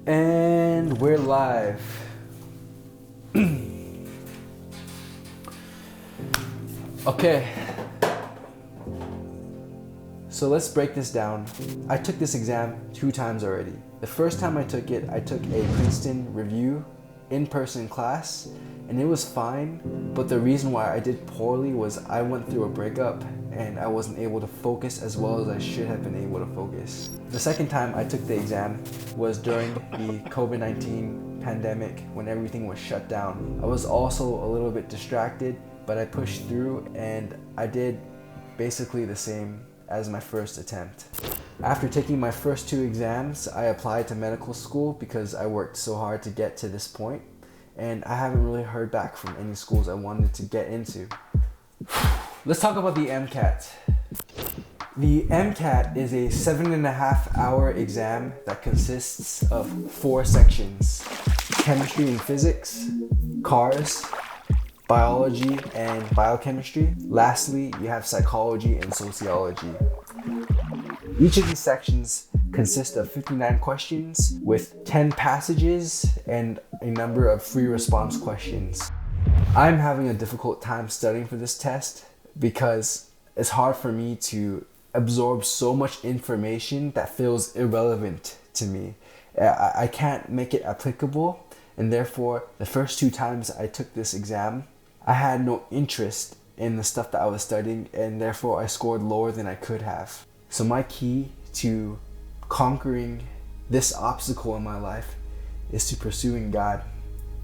And we're live. Okay. So let's break this down. I took this exam 2 times already. The first time I took it, I took a Princeton review in-person class, and it was fine, but the reason why I did poorly was I went through a breakup and I wasn't able to focus as well as I should have been able to focus. The second time I took the exam was during the COVID-19 pandemic when everything was shut down. I was also a little bit distracted, but I pushed through and I did basically the same as my first attempt. After taking my first 2 exams, I applied to medical school because I worked so hard to get to this point, and I haven't really heard back from any schools I wanted to get into. Let's talk about the MCAT. The MCAT is a 7.5-hour exam that consists of 4 sections: chemistry and physics, cars, biology and biochemistry. Lastly, you have psychology and sociology. Each of these sections consist of 59 questions with 10 passages and a number of free response questions. I'm having a difficult time studying for this test because it's hard for me to absorb so much information that feels irrelevant to me. I can't make it applicable, and therefore the first 2 times I took this exam, I had no interest in the stuff that I was studying, and therefore I scored lower than I could have. So my key to conquering this obstacle in my life is to pursuing God.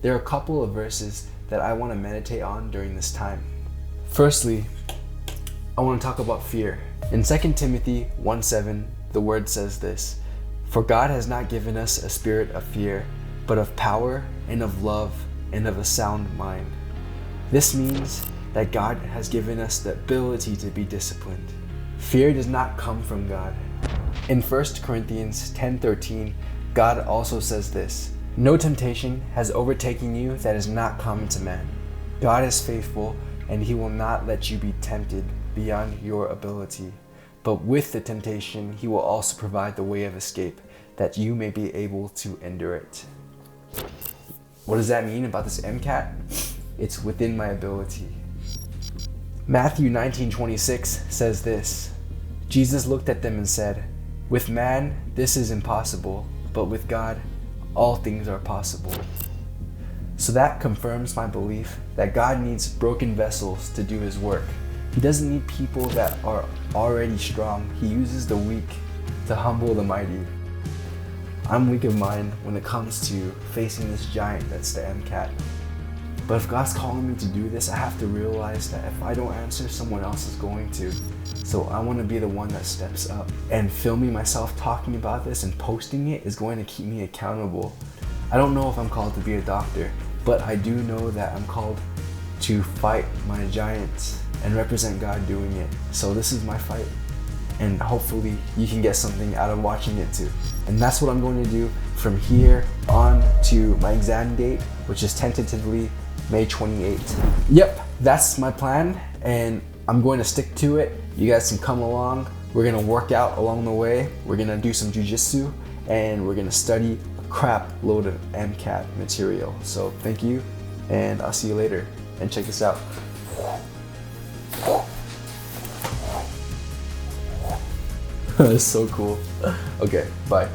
There are a couple of verses that I want to meditate on during this time. Firstly, I want to talk about fear. In 2 Timothy 1:7, the word says this: "For God has not given us a spirit of fear, but of power and of love and of a sound mind." This means that God has given us the ability to be disciplined. Fear does not come from God. In 1 Corinthians 10:13, God also says this: "No temptation has overtaken you that is not common to man. God is faithful, and he will not let you be tempted beyond your ability. But with the temptation, he will also provide the way of escape, that you may be able to endure it." What does that mean about this MCAT? It's within my ability. Matthew 19:26 says this: "Jesus looked at them and said, 'With man this is impossible, but with God all things are possible.'" So that confirms my belief that God needs broken vessels to do his work. He doesn't need people that are already strong. He uses the weak to humble the mighty. I'm weak of mind when it comes to facing this giant that's the MCAT. But if God's calling me to do this, I have to realize that if I don't answer, someone else is going to. So I want to be the one that steps up. And filming myself talking about this and posting it is going to keep me accountable. I don't know if I'm called to be a doctor, but I do know that I'm called to fight my giants and represent God doing it. So this is my fight. And hopefully you can get something out of watching it too. And that's what I'm going to do from here on to my exam date, which is tentatively May 28th. Yep, that's my plan, and I'm going to stick to it. You guys can come along. We're gonna work out along the way. We're gonna do some jujitsu, and we're gonna study a crap load of MCAT material. So thank you, and I'll see you later. And check this out. That's so cool. Okay, bye.